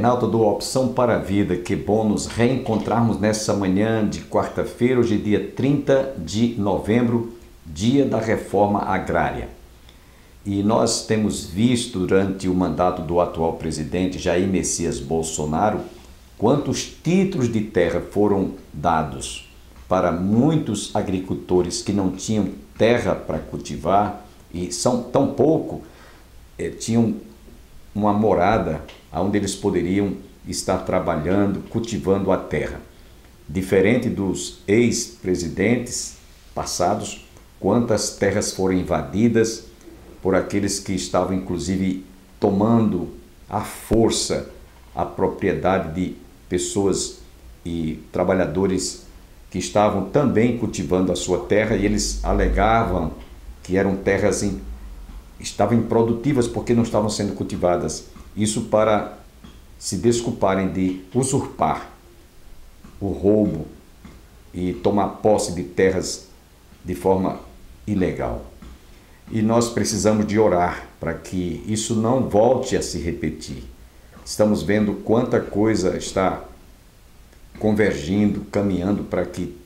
internauta do Opção para a Vida, que bom nos reencontrarmos nessa manhã de quarta-feira, hoje é dia 30 de novembro, dia da reforma agrária. E nós temos visto durante o mandato do atual presidente Jair Messias Bolsonaro quantos títulos de terra foram dados para muitos agricultores que não tinham terra para cultivar e são tão pouco, tinham uma morada onde eles poderiam estar trabalhando, cultivando a terra. Diferente dos ex-presidentes passados, quantas terras foram invadidas por aqueles que estavam inclusive tomando à força a propriedade de pessoas e trabalhadores que estavam também cultivando a sua terra e eles alegavam que eram terras estavam improdutivas porque não estavam sendo cultivadas. Isso para se desculparem de usurpar o roubo e tomar posse de terras de forma ilegal. E nós precisamos de orar para que isso não volte a se repetir. Estamos vendo quanta coisa está convergindo, caminhando para que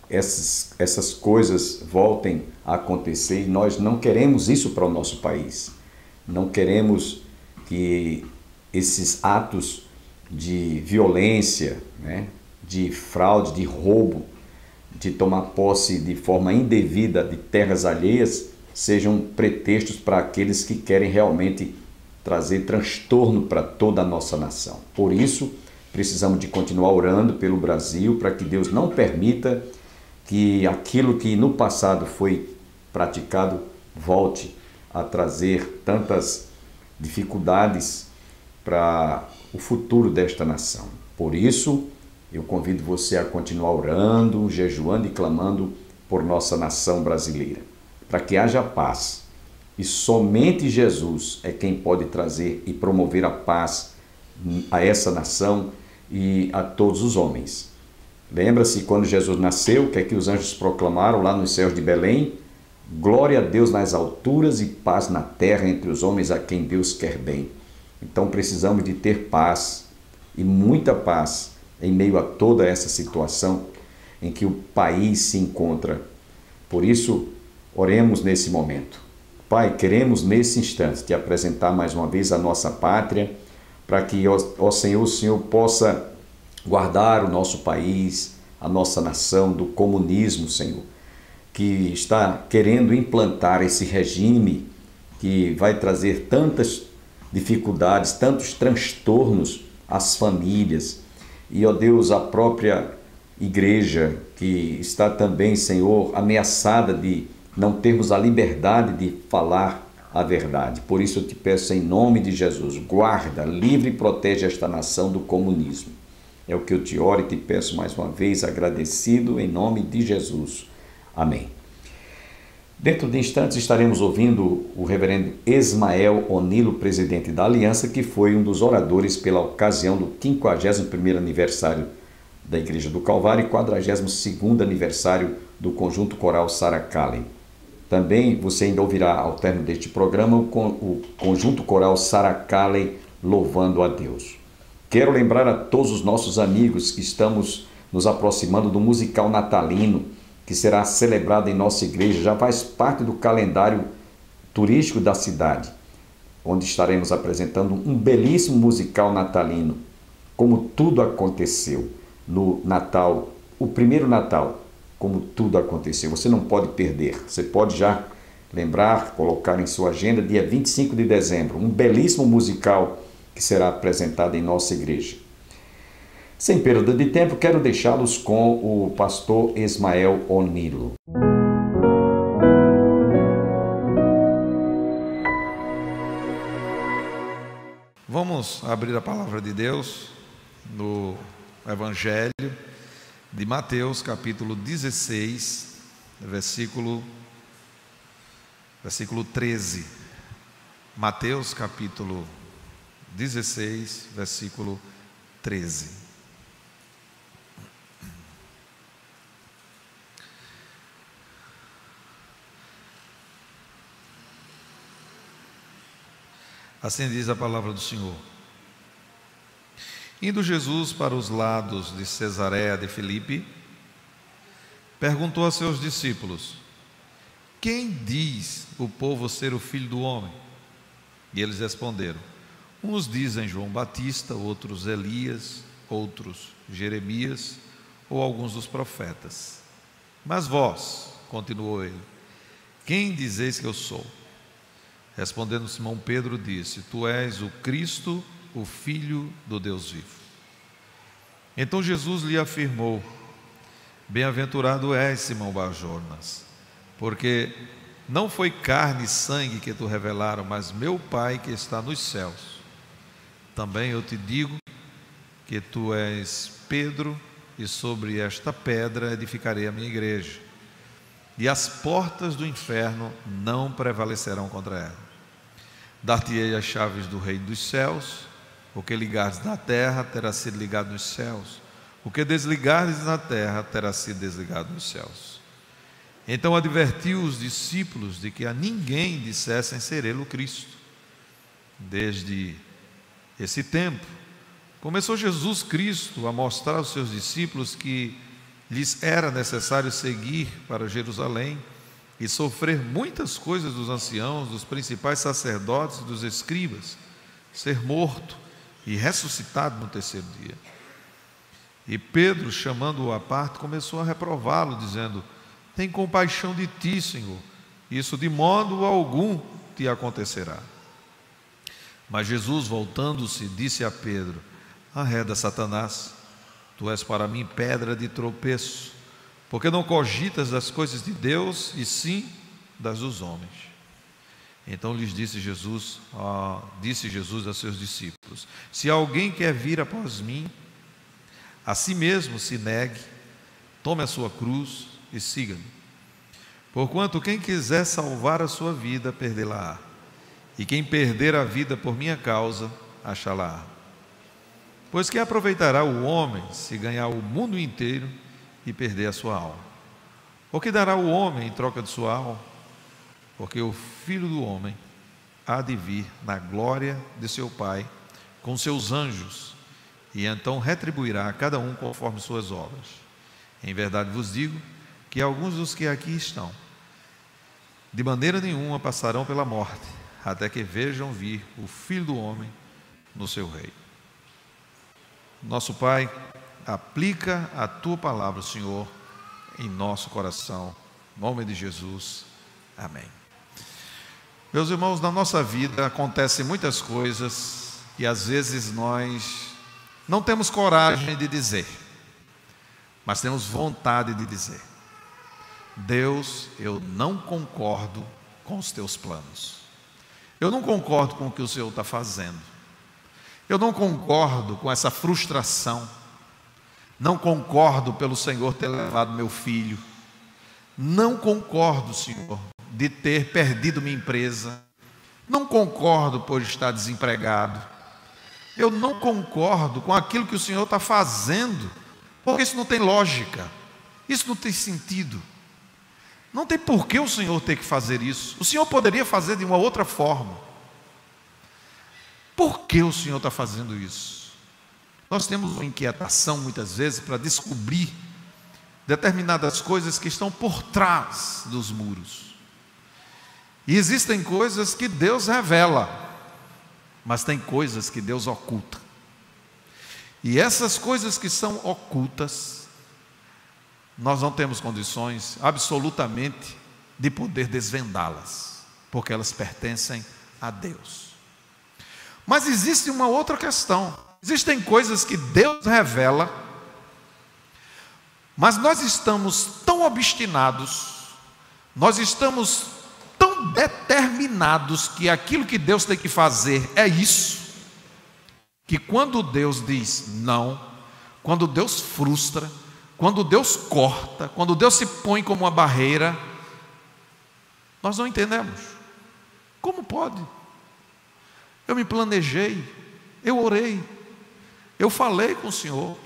essas coisas voltem a acontecer e nós não queremos isso para o nosso país. Não queremos que esses atos de violência, de fraude, de roubo, de tomar posse de forma indevida de terras alheias sejam pretextos para aqueles que querem realmente trazer transtorno para toda a nossa nação. Por isso, precisamos de continuar orando pelo Brasil para que Deus não permita que aquilo que no passado foi praticado volte a trazer tantas dificuldades para o futuro desta nação. Por isso, eu convido você a continuar orando, jejuando e clamando por nossa nação brasileira, para que haja paz. E somente Jesus é quem pode trazer e promover a paz a essa nação e a todos os homens. Lembra-se quando Jesus nasceu, o que é que os anjos proclamaram lá nos céus de Belém? Glória a Deus nas alturas e paz na terra entre os homens a quem Deus quer bem. Então precisamos de ter paz e muita paz em meio a toda essa situação em que o país se encontra. Por isso, oremos nesse momento. Pai, queremos nesse instante te apresentar mais uma vez a nossa pátria, para que, ó Senhor, o Senhor possa guardar o nosso país, a nossa nação do comunismo, Senhor, que está querendo implantar esse regime que vai trazer tantas dificuldades, tantos transtornos às famílias. E, ó Deus, a própria igreja que está também, Senhor, ameaçada de não termos a liberdade de falar a verdade. Por isso eu te peço em nome de Jesus, guarda, livre e protege esta nação do comunismo. É o que eu te oro e te peço mais uma vez, agradecido em nome de Jesus. Amém. Dentro de instantes estaremos ouvindo o reverendo Ismael Onilo, presidente da Aliança, que foi um dos oradores pela ocasião do 51º aniversário da Igreja do Calvário e 42º aniversário do Conjunto Coral Sarah Callen. Também você ainda ouvirá ao término deste programa o Conjunto Coral Sarah Callen louvando a Deus. Quero lembrar a todos os nossos amigos que estamos nos aproximando do musical natalino, que será celebrado em nossa igreja, já faz parte do calendário turístico da cidade, onde estaremos apresentando um belíssimo musical natalino, como tudo aconteceu no Natal, o primeiro Natal, como tudo aconteceu. Você não pode perder, você pode já lembrar, colocar em sua agenda, dia 25 de dezembro, um belíssimo musical que será apresentado em nossa igreja. Sem perda de tempo, quero deixá-los com o pastor Ismael Onilo. Vamos abrir a palavra de Deus no Evangelho de Mateus, capítulo 16, versículo 13. Mateus, capítulo 16, versículo 13. Assim diz a palavra do Senhor. Indo Jesus para os lados de Cesareia de Filipe, perguntou a seus discípulos: quem diz o povo ser o Filho do Homem? E eles responderam: uns dizem João Batista, outros Elias, outros Jeremias ou alguns dos profetas. Mas vós, continuou ele, quem dizeis que eu sou? Respondendo Simão Pedro disse: tu és o Cristo, o Filho do Deus vivo. Então Jesus lhe afirmou: bem-aventurado és, Simão Bar-Jonas, porque não foi carne e sangue que te revelaram, mas meu Pai que está nos céus. Também eu te digo que tu és Pedro, e sobre esta pedra edificarei a minha igreja, e as portas do inferno não prevalecerão contra ela. Dar-te-ei as chaves do reino dos céus. O que ligares na terra terá sido ligado nos céus, o que desligares na terra terá sido desligado nos céus. Então advertiu os discípulos de que a ninguém dissessem ser ele o Cristo. Desde esse tempo, começou Jesus Cristo a mostrar aos seus discípulos que lhes era necessário seguir para Jerusalém e sofrer muitas coisas dos anciãos, dos principais sacerdotes e dos escribas, ser morto e ressuscitado no terceiro dia. E Pedro, chamando-o à parte, começou a reprová-lo, dizendo: tem compaixão de ti, Senhor, isso de modo algum te acontecerá. Mas Jesus, voltando-se, disse a Pedro: arreda, Satanás, tu és para mim pedra de tropeço, porque não cogitas das coisas de Deus, e sim das dos homens. Então lhes disse Jesus a seus discípulos: se alguém quer vir após mim, a si mesmo se negue, tome a sua cruz e siga-me. Porquanto quem quiser salvar a sua vida, perdê-la-á, e quem perder a vida por minha causa, achá-la-á. Pois que aproveitará o homem se ganhar o mundo inteiro e perder a sua alma? O que dará o homem em troca de sua alma? Porque o Filho do Homem há de vir na glória de seu Pai com seus anjos, e então retribuirá a cada um conforme suas obras. Em verdade vos digo que alguns dos que aqui estão, de maneira nenhuma passarão pela morte, até que vejam vir o Filho do Homem no seu reino. Nosso Pai, aplica a Tua palavra, Senhor, em nosso coração, em nome de Jesus, amém. Meus irmãos, na nossa vida acontecem muitas coisas e às vezes nós não temos coragem de dizer, mas temos vontade de dizer: Deus, eu não concordo com os teus planos, eu não concordo com o que o Senhor está fazendo, eu não concordo com essa frustração, não concordo pelo Senhor ter levado meu filho, não concordo, Senhor, de ter perdido minha empresa, não concordo por estar desempregado, eu não concordo com aquilo que o Senhor está fazendo, porque isso não tem lógica, isso não tem sentido, não tem por que o Senhor ter que fazer isso, o Senhor poderia fazer de uma outra forma. Por que o Senhor está fazendo isso? Nós temos uma inquietação muitas vezes para descobrir determinadas coisas que estão por trás dos muros. E existem coisas que Deus revela, mas tem coisas que Deus oculta. E essas coisas que são ocultas, nós não temos condições absolutamente de poder desvendá-las, porque elas pertencem a Deus. Mas existe uma outra questão. Existem coisas que Deus revela, mas nós estamos tão obstinados, nós estamos tão determinados que aquilo que Deus tem que fazer é isso, que quando Deus diz não, quando Deus frustra, quando Deus corta, quando Deus se põe como uma barreira, nós não entendemos. Como pode? Eu me planejei, eu orei, eu falei com o Senhor.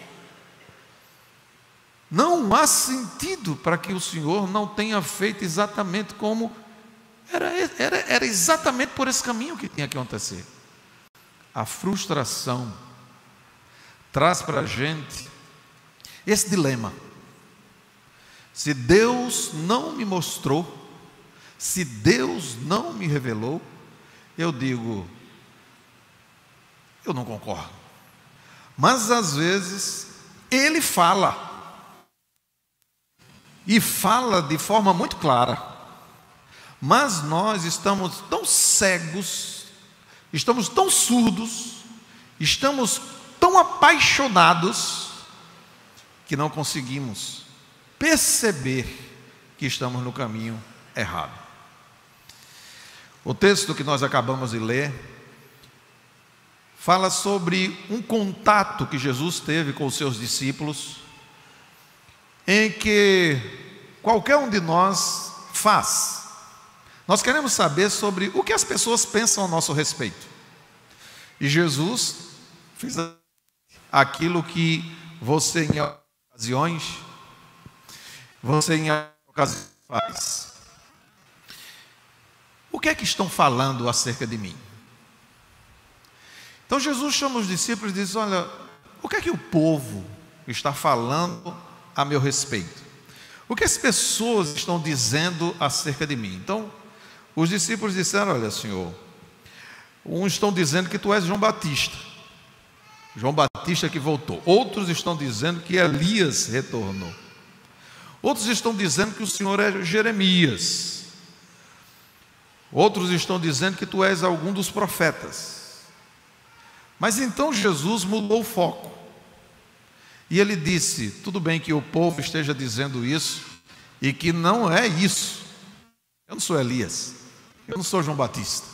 Não há sentido para que o Senhor não tenha feito exatamente como era exatamente por esse caminho que tinha que acontecer. A frustração traz para a gente esse dilema. Se Deus não me mostrou, se Deus não me revelou, eu digo, eu não concordo. Mas às vezes Ele fala, e fala de forma muito clara, mas nós estamos tão cegos, estamos tão surdos, estamos tão apaixonados, que não conseguimos perceber que estamos no caminho errado. O texto que nós acabamos de ler fala sobre um contato que Jesus teve com os seus discípulos, em que qualquer um de nós faz. Nós queremos saber sobre o que as pessoas pensam a nosso respeito. E Jesus fez aquilo que você em ocasiões faz. O que é que estão falando acerca de mim? Então Jesus chama os discípulos e diz, olha, o que é que o povo está falando a meu respeito? O que as pessoas estão dizendo acerca de mim? Então, os discípulos disseram, olha, Senhor, uns estão dizendo que tu és João Batista que voltou. Outros estão dizendo que Elias retornou. Outros estão dizendo que o Senhor é Jeremias. Outros estão dizendo que tu és algum dos profetas. Mas então Jesus mudou o foco. E ele disse, tudo bem que o povo esteja dizendo isso, e que não é isso. Eu não sou Elias, eu não sou João Batista,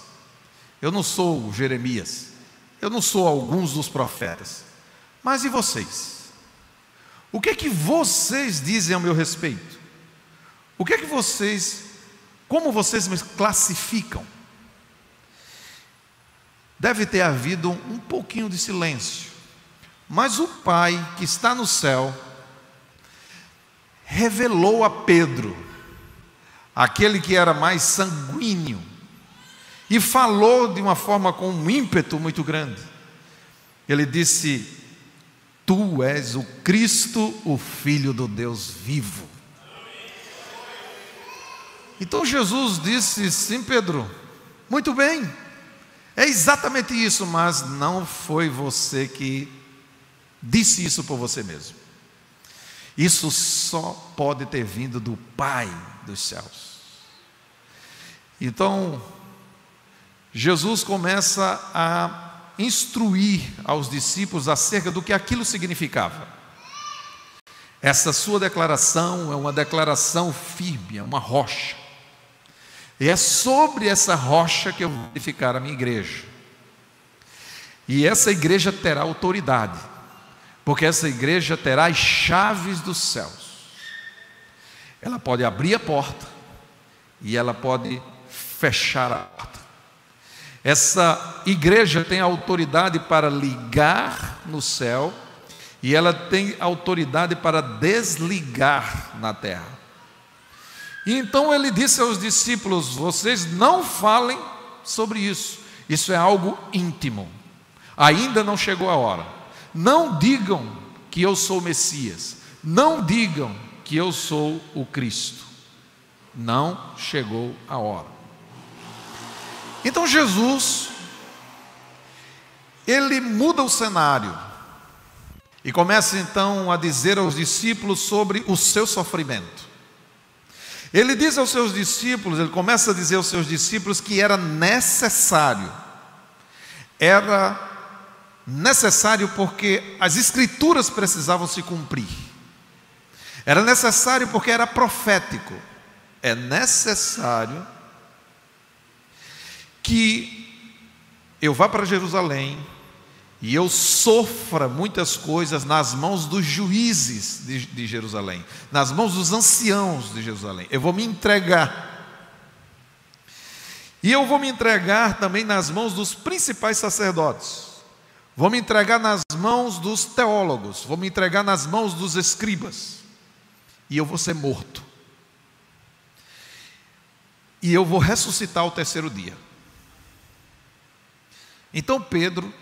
eu não sou Jeremias, eu não sou alguns dos profetas. Mas e vocês? O que é que vocês dizem a meu respeito? O que é que vocês, como vocês me classificam? Deve ter havido um pouquinho de silêncio. Mas o Pai que está no céu revelou a Pedro, aquele que era mais sanguíneo, e falou de uma forma com um ímpeto muito grande. Ele disse, tu és o Cristo, o Filho do Deus vivo. Então Jesus disse, sim, Pedro, muito bem, é exatamente isso, mas não foi você que disse isso por você mesmo. Isso só pode ter vindo do Pai dos céus. Então, Jesus começa a instruir aos discípulos acerca do que aquilo significava. Essa sua declaração é uma declaração firme, é uma rocha. E é sobre essa rocha que eu vou edificar a minha igreja. E essa igreja terá autoridade, porque essa igreja terá as chaves dos céus. Ela pode abrir a porta e ela pode fechar a porta. Essa igreja tem autoridade para ligar no céu e ela tem autoridade para desligar na terra. E então ele disse aos discípulos, vocês não falem sobre isso, isso é algo íntimo, ainda não chegou a hora. Não digam que eu sou o Messias, não digam que eu sou o Cristo, não chegou a hora. Então Jesus, ele muda o cenário e começa então a dizer aos discípulos sobre o seu sofrimento. Ele diz aos seus discípulos, ele começa a dizer aos seus discípulos que era necessário porque as escrituras precisavam se cumprir. Era necessário porque era profético. É necessário que eu vá para Jerusalém e eu sofra muitas coisas nas mãos dos juízes de Jerusalém, nas mãos dos anciãos de Jerusalém. Eu vou me entregar. E eu vou me entregar também nas mãos dos principais sacerdotes. Vou me entregar nas mãos dos teólogos. Vou me entregar nas mãos dos escribas. E eu vou ser morto. E eu vou ressuscitar ao terceiro dia. Então Pedro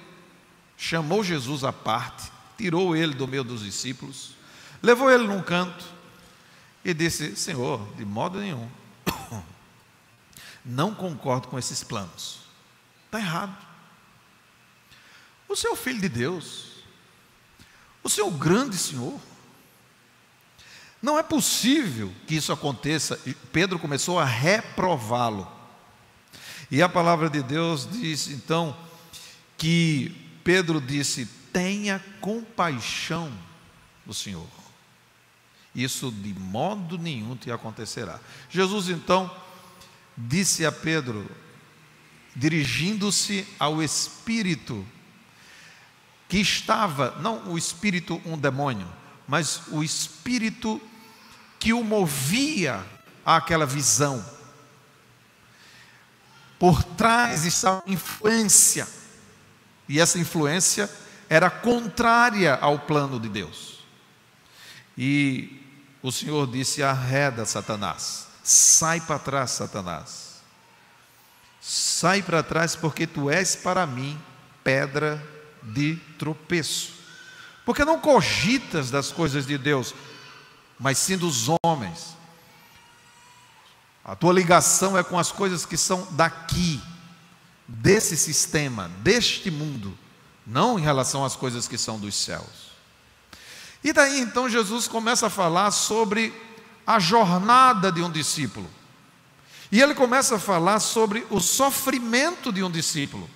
chamou Jesus à parte, tirou ele do meio dos discípulos, levou ele num canto e disse: Senhor, de modo nenhum, não concordo com esses planos, está errado. O Senhor é o Filho de Deus, o Senhor é o grande Senhor, não é possível que isso aconteça. E Pedro começou a reprová-lo, e a palavra de Deus diz então que Pedro disse: tenha compaixão do Senhor, isso de modo nenhum te acontecerá. Jesus então disse a Pedro, dirigindo-se ao espírito que estava, não o espírito, um demônio, mas o espírito que o movia àquela visão. Por trás estava influência, e essa influência era contrária ao plano de Deus. E o Senhor disse: arreda, Satanás, sai para trás, Satanás, sai para trás, porque tu és para mim pedra de tropeço, porque não cogitas das coisas de Deus, mas sim dos homens. A tua ligação é com as coisas que são daqui, desse sistema, deste mundo, não em relação às coisas que são dos céus. E daí então Jesus começa a falar sobre a jornada de um discípulo, e ele começa a falar sobre o sofrimento de um discípulo.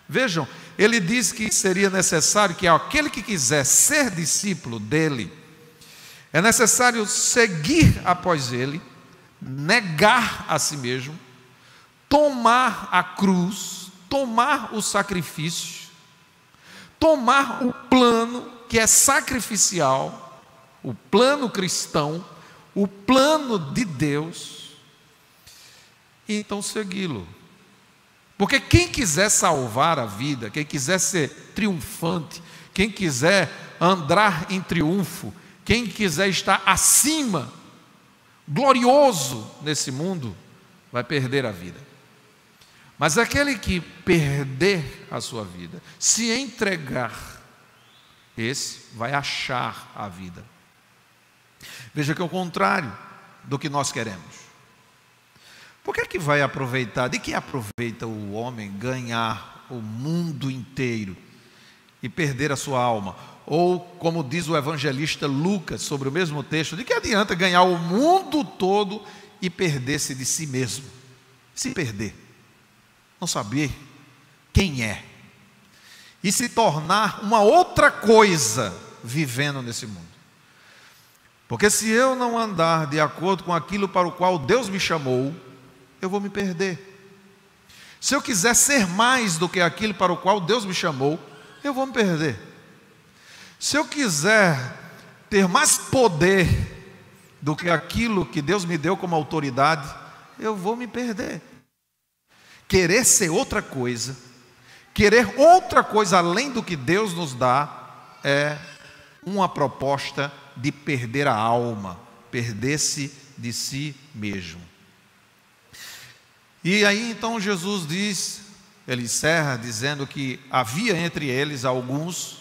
Vejam, ele diz que seria necessário que aquele que quiser ser discípulo dele, é necessário seguir após ele, negar a si mesmo, tomar a cruz, tomar o sacrifício, tomar o plano que é sacrificial, o plano cristão, o plano de Deus, e então segui-lo. Porque quem quiser salvar a vida, quem quiser ser triunfante, quem quiser andar em triunfo, quem quiser estar acima, glorioso nesse mundo, vai perder a vida. Mas aquele que perder a sua vida, se entregar, esse vai achar a vida. Veja que é o contrário do que nós queremos. Por que é que vai aproveitar? De que aproveita o homem ganhar o mundo inteiro e perder a sua alma? Ou, como diz o evangelista Lucas sobre o mesmo texto, de que adianta ganhar o mundo todo e perder-se de si mesmo? Se perder, não saber quem é, e se tornar uma outra coisa vivendo nesse mundo. Porque se eu não andar de acordo com aquilo para o qual Deus me chamou, eu vou me perder. Se eu quiser ser mais do que aquilo para o qual Deus me chamou, eu vou me perder. Se eu quiser ter mais poder do que aquilo que Deus me deu como autoridade, eu vou me perder. Querer ser outra coisa, querer outra coisa além do que Deus nos dá, é uma proposta de perder a alma, perder-se de si mesmo. E aí então Jesus diz, ele encerra dizendo que havia entre eles alguns,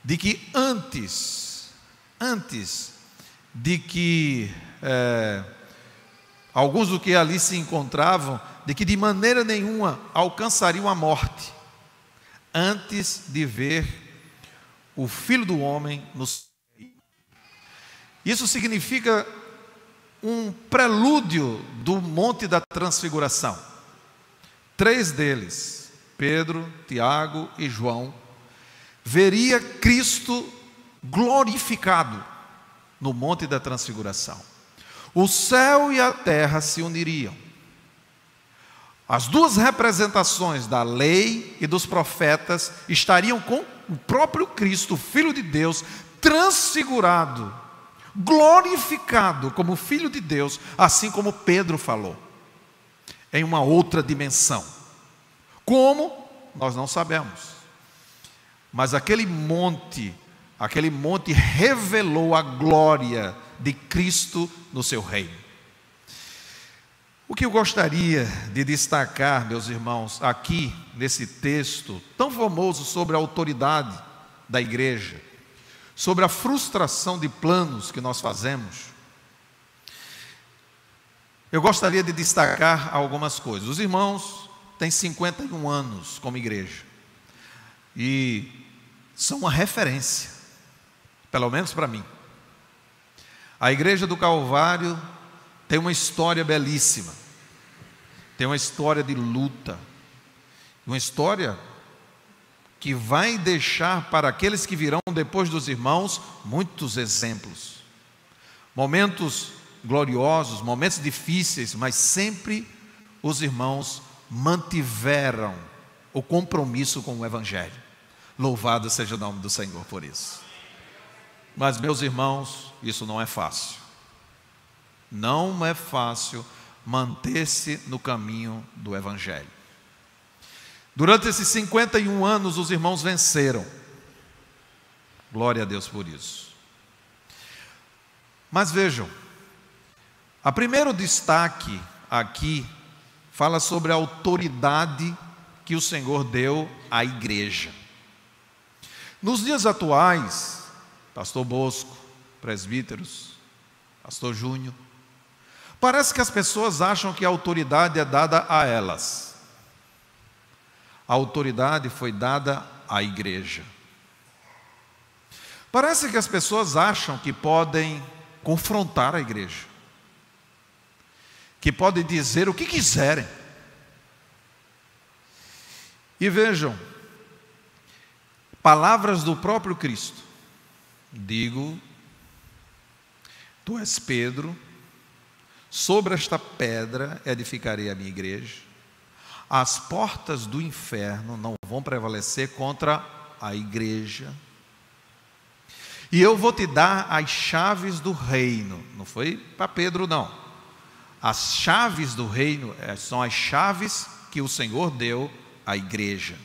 de que antes de que alguns do que ali se encontravam, de que de maneira nenhuma alcançariam a morte, antes de ver o Filho do Homem no céu. Isso significa um prelúdio do Monte da Transfiguração. 3 deles, Pedro, Tiago e João, veria Cristo glorificado no Monte da Transfiguração. O céu e a terra se uniriam. As 2 representações da lei e dos profetas estariam com o próprio Cristo, Filho de Deus, transfigurado, glorificado como Filho de Deus, assim como Pedro falou, em uma outra dimensão. Como? Nós não sabemos. Mas aquele monte revelou a glória de Cristo no seu reino. O que eu gostaria de destacar, meus irmãos, aqui nesse texto tão famoso sobre a autoridade da igreja, sobre a frustração de planos que nós fazemos, eu gostaria de destacar algumas coisas. Os irmãos têm 51 anos como igreja e são uma referência, pelo menos para mim. A Igreja do Calvário tem uma história belíssima, tem uma história de luta, uma história que vai deixar para aqueles que virão depois dos irmãos muitos exemplos, momentos gloriosos, momentos difíceis, mas sempre os irmãos mantiveram o compromisso com o Evangelho. Louvado seja o nome do Senhor por isso. Mas, meus irmãos, isso não é fácil. Não é fácil manter-se no caminho do Evangelho. Durante esses 51 anos, os irmãos venceram. Glória a Deus por isso. Mas vejam, o primeiro destaque aqui fala sobre a autoridade que o Senhor deu à igreja. Nos dias atuais, pastor Bosco, presbíteros, pastor Júnior, parece que as pessoas acham que a autoridade é dada a elas. A autoridade foi dada à igreja. Parece que as pessoas acham que podem confrontar a igreja, que podem dizer o que quiserem. E vejam, palavras do próprio Cristo. Digo, tu és Pedro, sobre esta pedra edificarei a minha igreja. As portas do inferno não vão prevalecer contra a igreja. E eu vou te dar as chaves do reino. Não foi para Pedro, não. As chaves do reino são as chaves que o Senhor deu à igreja.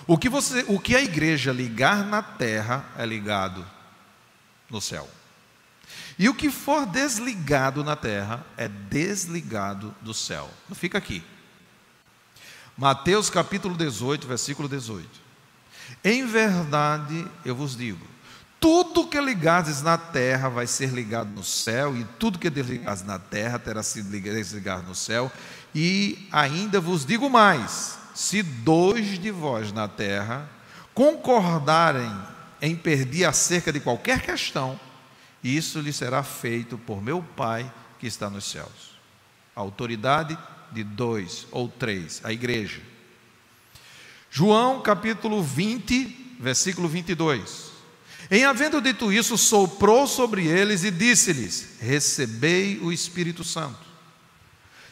O que a igreja ligar na terra é ligado no céu. E o que for desligado na terra é desligado do céu. Não fica aqui. Mateus capítulo 18, versículo 18. Em verdade eu vos digo, tudo que ligardes na terra vai ser ligado no céu, e tudo que desligardes na terra terá sido desligado no céu. E ainda vos digo mais, se 2 de vós na terra concordarem em pedir acerca de qualquer questão, isso lhe será feito por meu Pai que está nos céus. A autoridade de 2 ou 3, a igreja. João capítulo 20, versículo 22. Em havendo dito isso, soprou sobre eles e disse-lhes, recebei o Espírito Santo.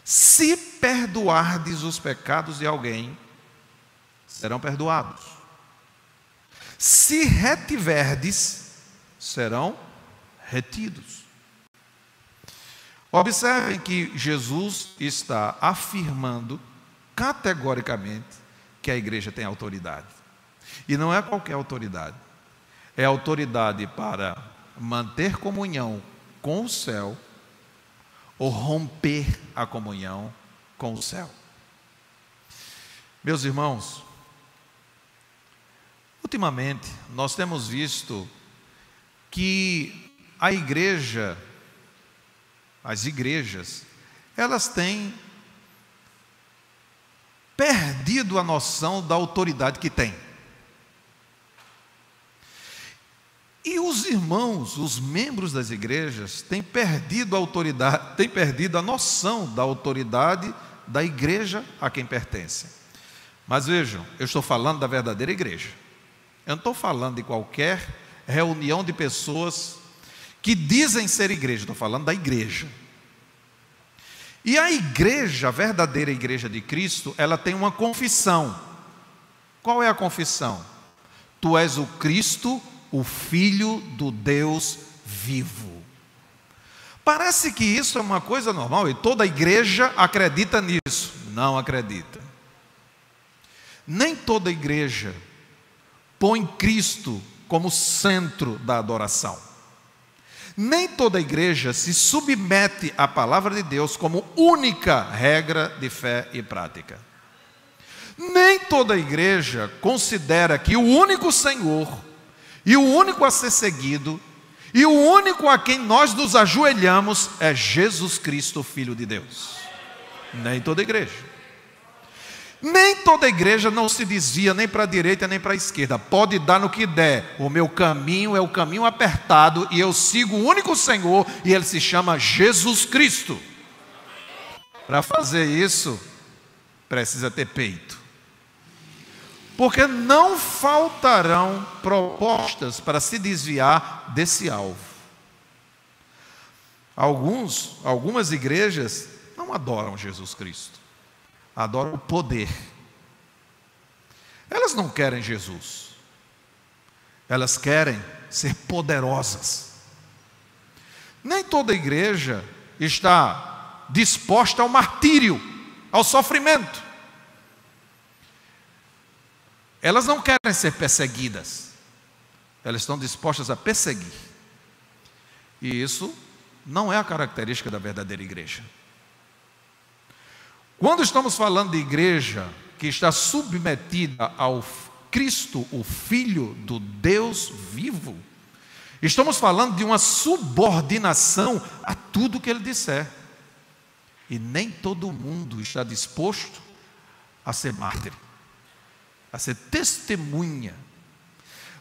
Se perdoardes os pecados de alguém, serão perdoados. Se retiverdes, serão retidos. Observem que Jesus está afirmando categoricamente que a igreja tem autoridade. E não é qualquer autoridade. É autoridade para manter comunhão com o céu ou romper a comunhão com o céu. Meus irmãos, ultimamente nós temos visto que a igreja, as igrejas, elas têm perdido a noção da autoridade que têm. E os irmãos, os membros das igrejas, têm perdido a autoridade, têm perdido a noção da autoridade da igreja a quem pertencem. Mas vejam, eu estou falando da verdadeira igreja. Eu não estou falando de qualquer reunião de pessoas que dizem ser igreja, estou falando da igreja. E a igreja, a verdadeira igreja de Cristo, ela tem uma confissão. Qual é a confissão? Tu és o Cristo, o Filho do Deus vivo. Parece que isso é uma coisa normal e toda a igreja acredita nisso. Não acredita. Nem toda igreja põe Cristo como centro da adoração. Nem toda igreja se submete à palavra de Deus como única regra de fé e prática. Nem toda igreja considera que o único Senhor e o único a ser seguido e o único a quem nós nos ajoelhamos é Jesus Cristo, Filho de Deus. Nem toda igreja. Nem toda igreja não se desvia nem para a direita nem para a esquerda. Pode dar no que der. O meu caminho é o caminho apertado e eu sigo o único Senhor e Ele se chama Jesus Cristo. Para fazer isso, precisa ter peito. Porque não faltarão propostas para se desviar desse alvo. Algumas igrejas não adoram Jesus Cristo. Adoram o poder. Elas não querem Jesus. Elas querem ser poderosas. Nem toda igreja está disposta ao martírio, ao sofrimento. Elas não querem ser perseguidas. Elas estão dispostas a perseguir. E isso não é a característica da verdadeira igreja. Quando estamos falando de igreja que está submetida ao Cristo, o Filho do Deus vivo, estamos falando de uma subordinação a tudo que Ele disser. E nem todo mundo está disposto a ser mártir, a ser testemunha.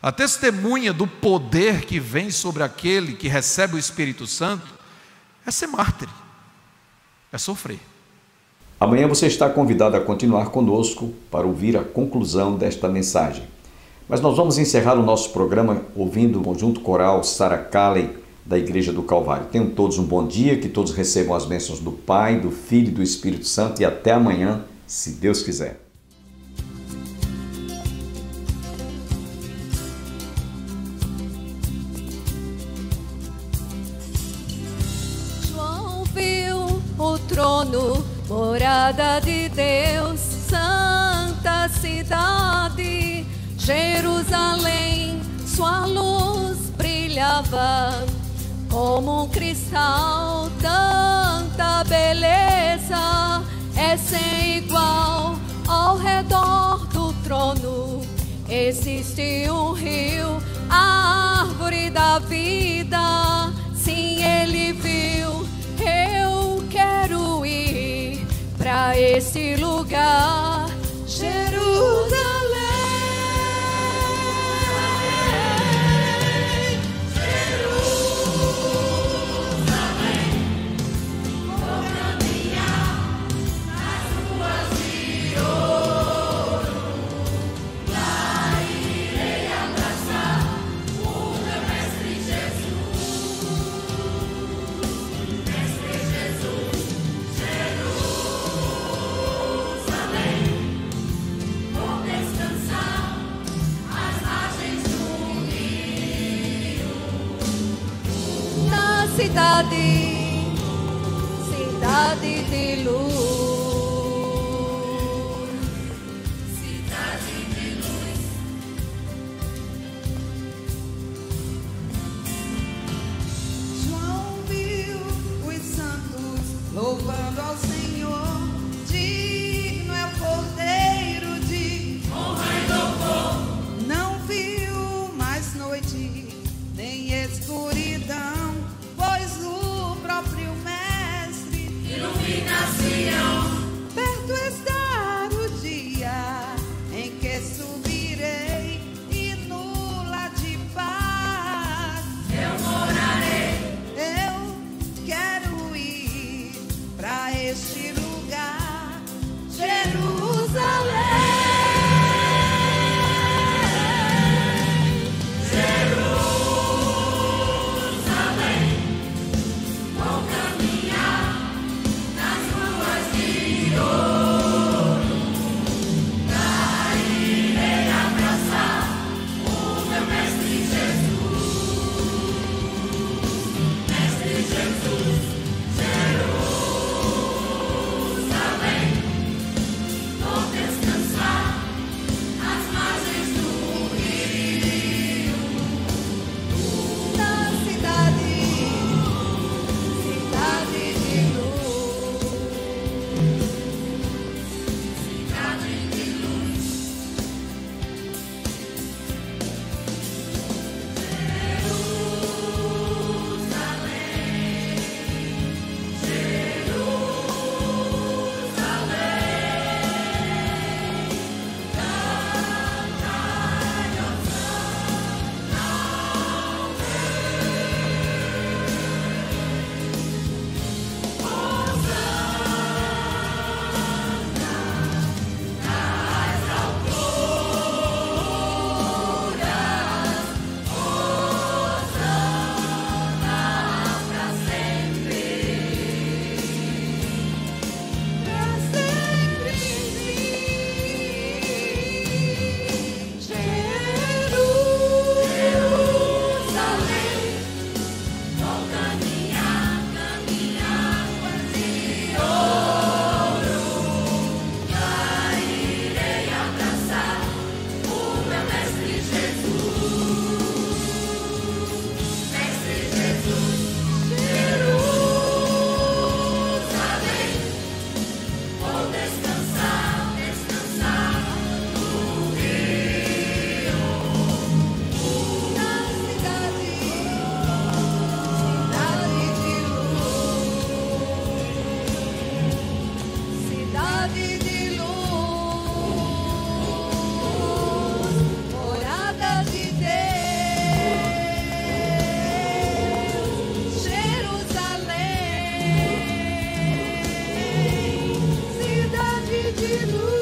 A testemunha do poder que vem sobre aquele que recebe o Espírito Santo é ser mártir, é sofrer. Amanhã você está convidado a continuar conosco para ouvir a conclusão desta mensagem. Mas nós vamos encerrar o nosso programa ouvindo o conjunto coral Sarah Calley da Igreja do Calvário. Tenham todos um bom dia, que todos recebam as bênçãos do Pai, do Filho e do Espírito Santo e até amanhã, se Deus quiser. João viu o trono, morada de Deus, santa cidade, Jerusalém, sua luz brilhava como um cristal, tanta beleza é sem igual. Ao redor do trono existe um rio, a árvore da vida, sim, ele viu. Eu quero ir para esse lugar, Jerusalém. Cidade de luz, cidade de luz. João viu os santos louvando ao Senhor, digno é o Cordeiro de honra e louvor. Não viu mais noite, nem escuridão, pois o próprio Mestre, iluminação. aleluia.